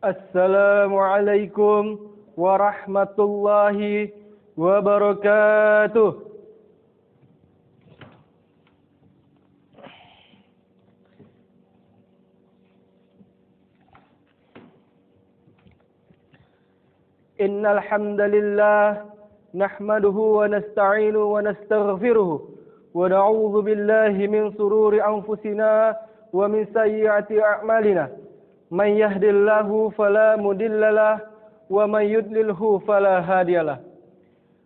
Assalamualaikum warahmatullahi wabarakatuh. Innal hamdalillah nahmaduhu wa nasta'inuhu wa nastaghfiruh wa na'udzu billahi min shururi anfusina wa min sayyiati a'malina. Man yahdihillahu fala mudhillalah wa man yudlilhu fala hadiyalah.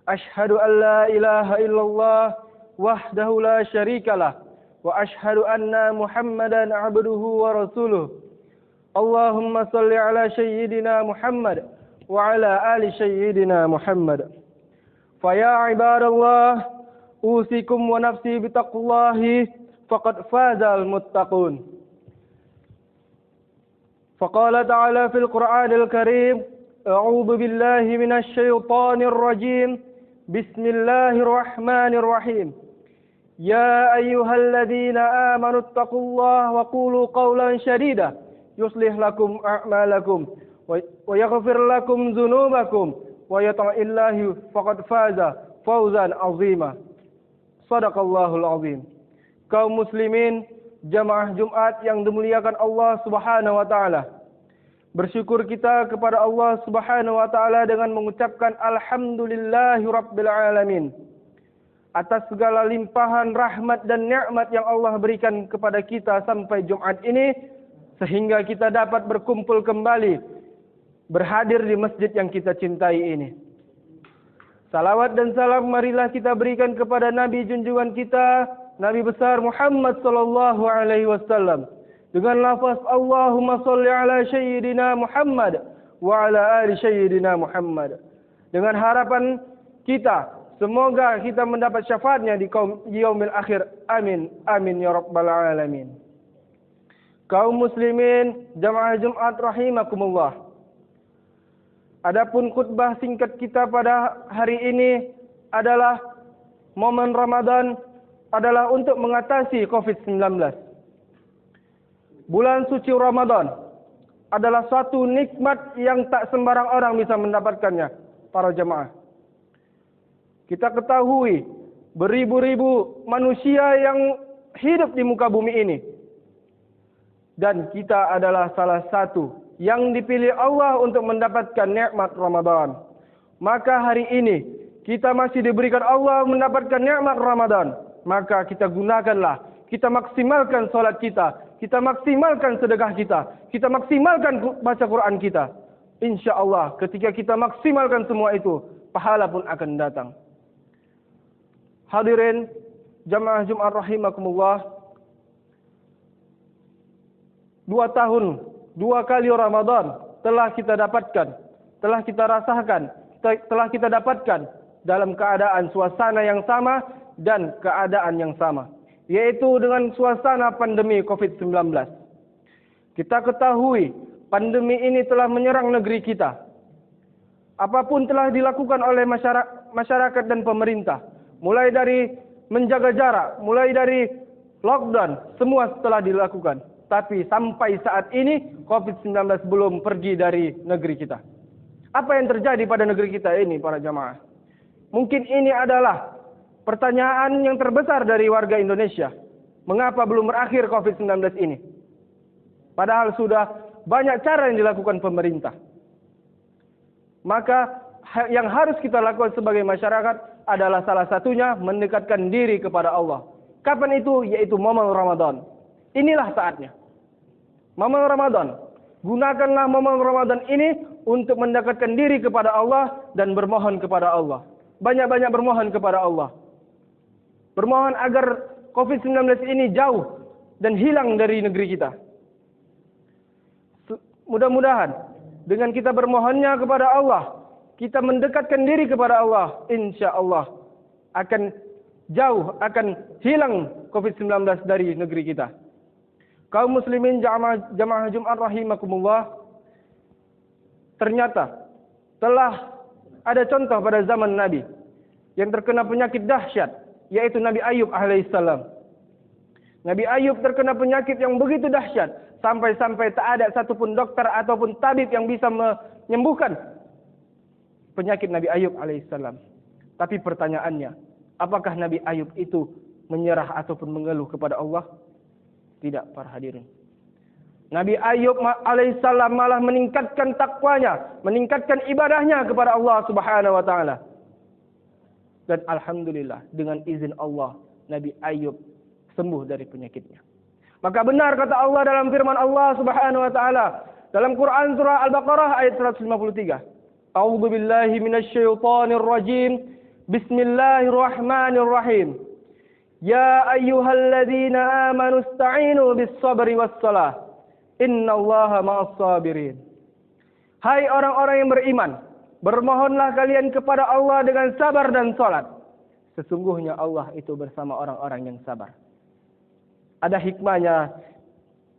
Ashhadu an la ilaha illallah wahdahu la syarikalah wa ashhadu anna Muhammadan 'abduhu wa rasuluh. Allahumma shalli ala sayyidina Muhammad wa ala ali sayyidina Muhammad. Faya ibadallah, usikum wa nafsi bitaqwallahi faqad fazal muttaqun. Faqala ta'ala fil Qur'anil Karim, a'udzu billahi minasy syaithanir rajim. Bismillahirrahmanirrahim. Ya ayyuhalladzina amanu taqullaha wa qulu qawlan sadida yuslih lakum a'malakum wa yaghfir lakum dzunubakum wa yuti'illahi faqad faza fawzan 'azima. Shadaqallahul 'azim. Kaum muslimin, jamaah Jumat yang dimuliakan Allah Subhanahu wa taala. Bersyukur kita kepada Allah Subhanahu wa taala dengan mengucapkan alhamdulillahirabbil alamin atas segala limpahan rahmat dan nikmat yang Allah berikan kepada kita sampai Jumat ini, sehingga kita dapat berkumpul kembali berhadir di masjid yang kita cintai ini. Salawat dan salam marilah kita berikan kepada Nabi junjungan kita, Nabi besar Muhammad sallallahu alaihi wasallam, dengan lafaz Allahumma shalli ala sayyidina Muhammad wa ala ali sayyidina Muhammad. Dengan harapan kita semoga kita mendapat syafaatnya di yaumil akhir. Amin amin ya rabbal alamin. Kaum muslimin, jamaah Jumat rahimakumullah. Adapun khutbah singkat kita pada hari ini adalah momen Ramadan adalah untuk mengatasi COVID-19. Bulan suci Ramadan adalah suatu nikmat yang tak sembarang orang bisa mendapatkannya, para jemaah. Kita ketahui beribu-ribu manusia yang hidup di muka bumi ini. Dan kita adalah salah satu yang dipilih Allah untuk mendapatkan nikmat Ramadan. Maka hari ini kita masih diberikan Allah mendapatkan nikmat Ramadan. Maka kita gunakanlah, kita maksimalkan salat kita maksimalkan sedekah kita maksimalkan baca Quran kita. InsyaAllah ketika kita maksimalkan semua itu, pahala pun akan datang. Hadirin jamaah Jumat rahimakumullah, 2 tahun 2 kali Ramadan telah kita dapatkan, telah kita rasakan, telah kita dapatkan dalam keadaan suasana yang sama dan keadaan yang sama, yaitu dengan suasana pandemi COVID-19. Kita ketahui pandemi ini telah menyerang negeri kita. Apapun telah dilakukan oleh masyarakat dan pemerintah, mulai dari menjaga jarak, mulai dari lockdown, semua telah dilakukan. Tapi sampai saat ini COVID-19 belum pergi dari negeri kita. Apa yang terjadi pada negeri kita ini, para jamaah? Mungkin ini adalah pertanyaan yang terbesar dari warga Indonesia. Mengapa belum berakhir COVID-19 ini? Padahal sudah banyak cara yang dilakukan pemerintah. Maka yang harus kita lakukan sebagai masyarakat adalah salah satunya mendekatkan diri kepada Allah. Kapan itu? Yaitu momen Ramadan. Inilah saatnya. Momen Ramadan. Gunakanlah momen Ramadan ini untuk mendekatkan diri kepada Allah dan bermohon kepada Allah. Banyak-banyak bermohon kepada Allah. Bermohon agar COVID-19 ini jauh dan hilang dari negeri kita. Mudah-mudahan dengan kita bermohonnya kepada Allah, kita mendekatkan diri kepada Allah, insya Allah akan jauh, akan hilang COVID-19 dari negeri kita. Kaum muslimin jamaah Jumat rahimakumullah, ternyata telah ada contoh pada zaman Nabi yang terkena penyakit dahsyat, yaitu Nabi Ayub alaihissalam. Nabi Ayub terkena penyakit yang begitu dahsyat Sampai-sampai tak ada satupun dokter ataupun tabib yang bisa menyembuhkan penyakit Nabi Ayub alaihissalam. Tapi pertanyaannya, apakah Nabi Ayub itu menyerah ataupun mengeluh kepada Allah? Tidak, para hadirin. Nabi Ayub alaihissalam malah meningkatkan takwanya, meningkatkan ibadahnya kepada Allah Subhanahu wa taala. Dan alhamdulillah, dengan izin Allah, Nabi Ayub sembuh dari penyakitnya. Maka benar kata Allah dalam firman Allah Subhanahu wa taala dalam Quran surah Al-Baqarah ayat 153. A'udzu billahi minasyaitonir rajim. Bismillahirrahmanirrahim. Ya ayyuhalladzina amanu ista'inu bis-sabri was-shalah. Innallaha ma'as sabirin. Hai orang-orang yang beriman, bermohonlah kalian kepada Allah dengan sabar dan salat. Sesungguhnya Allah itu bersama orang-orang yang sabar. Ada hikmahnya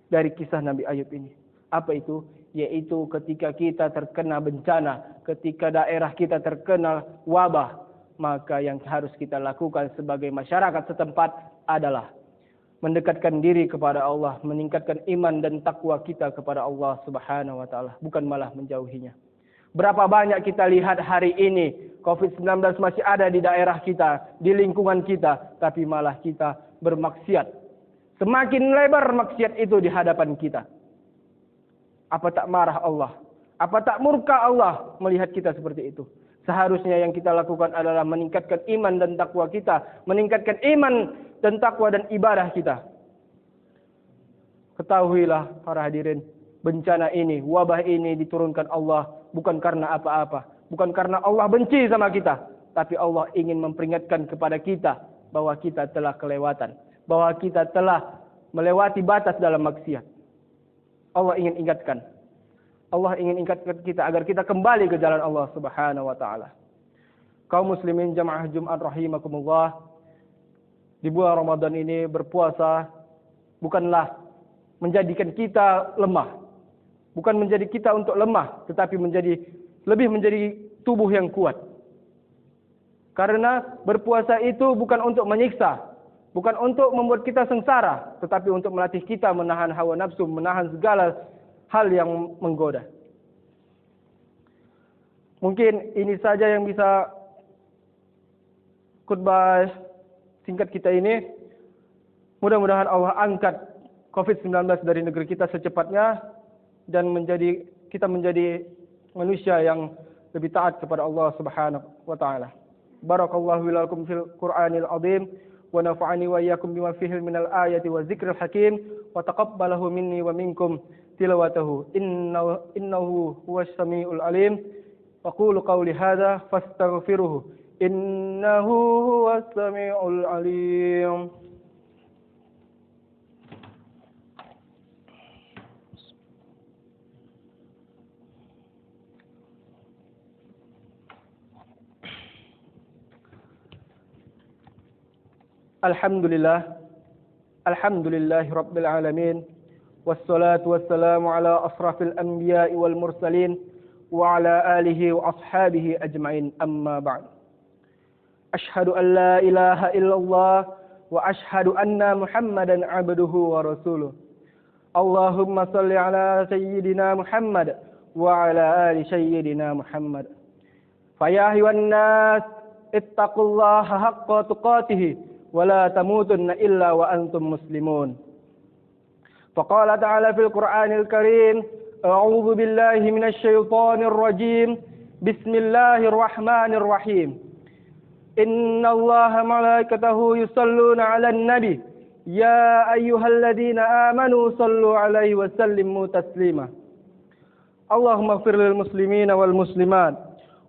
dari kisah Nabi Ayub ini. Apa itu? Yaitu ketika kita terkena bencana, ketika daerah kita terkena wabah, maka yang harus kita lakukan sebagai masyarakat setempat adalah mendekatkan diri kepada Allah, meningkatkan iman dan takwa kita kepada Allah Subhanahu wa taala, bukan malah menjauhinya. Berapa banyak kita lihat hari ini COVID-19 masih ada di daerah kita, di lingkungan kita, tapi malah kita bermaksiat. Semakin lebar maksiat itu di hadapan kita. Apa tak marah Allah? Apa tak murka Allah melihat kita seperti itu? Seharusnya yang kita lakukan adalah meningkatkan iman dan takwa kita, meningkatkan iman dan takwa dan ibadah kita. Ketahuilah para hadirin, bencana ini, wabah ini diturunkan Allah bukan karena apa-apa, bukan karena Allah benci sama kita, tapi Allah ingin memperingatkan kepada kita bahwa kita telah kelewatan, bahwa kita telah melewati batas dalam maksiat. Allah ingin ingatkan. Allah ingin ingatkan kita agar kita kembali ke jalan Allah Subhanahu wa taala. Kaum muslimin jamaah Jumat rahimakumullah, di bulan Ramadan ini berpuasa bukanlah menjadikan kita lemah. Bukan menjadi kita untuk lemah, tetapi lebih menjadi tubuh yang kuat. Karena berpuasa itu bukan untuk menyiksa, bukan untuk membuat kita sengsara, tetapi untuk melatih kita menahan hawa nafsu, menahan segala hal yang menggoda. Mungkin ini saja yang bisa khutbah singkat kita ini. Mudah-mudahan Allah angkat COVID-19 dari negeri kita secepatnya dan kita menjadi manusia yang lebih taat kepada Allah Subhanahu wa taala. Barakallahu lakum fil Qur'anil azim. ونفعني وإياكم بما فيه من الآية والذكر الحكيم وتقبله مني ومنكم تلاوته إنه هو السميع العليم وقولوا قولي هذا فاستغفروه إنه هو السميع العليم. Alhamdulillah Rabbil Alamin. Wassalatu wassalamu ala asrafil anbiya'i wal mursalin wa ala alihi wa ashabihi ajma'in, amma ba'd. Ashhadu an la ilaha illallah wa ashhadu anna Muhammadan abduhu wa rasuluh. Allahumma salli ala sayyidina Muhammad wa ala ali sayyidina Muhammad. Faya ayyuhan nas ittaqullaha haqqa tuqatih ولا تموتن إلا وأنتم مسلمون. فقال تعالى في القرآن الكريم أعوذ بالله من الشيطان الرجيم بسم الله الرحمن الرحيم إن الله ملائكته يصلون على النبي يا أيها الذين آمنوا صلوا عليه وسلموا تسليما. اللهم اغفر للمسلمين والمسلمات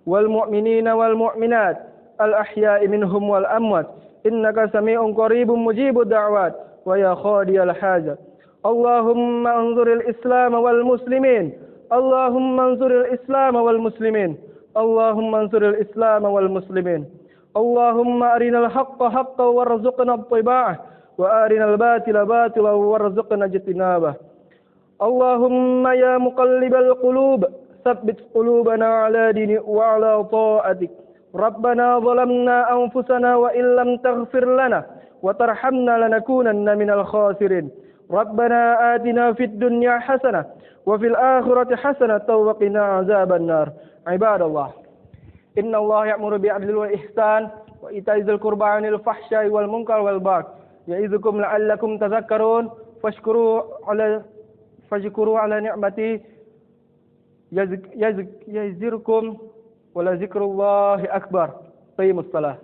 والمؤمنين والمؤمنات الأحياء منهم والأموات إنك سميع قريب مجيب الدعوات ويا خادي الحاجة. اللهم انصر الإسلام والمسلمين. اللهم انصر الإسلام والمسلمين. اللهم انصر الإسلام والمسلمين. اللهم أرنا الحق حقا وارزقنا اتباعه وأرنا الباطل باطلا وارزقنا اجتنابه. اللهم يا مقلب القلوب ثبت قلوبنا على دينك وعلى طاعتك. ربنا ظلمنا أنفسنا وإن لم تغفر لنا وترحمنا لنكونن من الخاسرين. ربنا آتنا في الدنيا حسنة وفي الآخرة حسنة وقنا عذاب النار. عباد الله، إن الله يأمر بالعدل والإحسان وإيتاء ذي القربى وينهى عن الفحشاء والمنكر والبغي يعظكم لعلكم تذكرون. فاشكروا على نعمتي يزدكم ولذكر الله أكبر. قيموا الصلاة.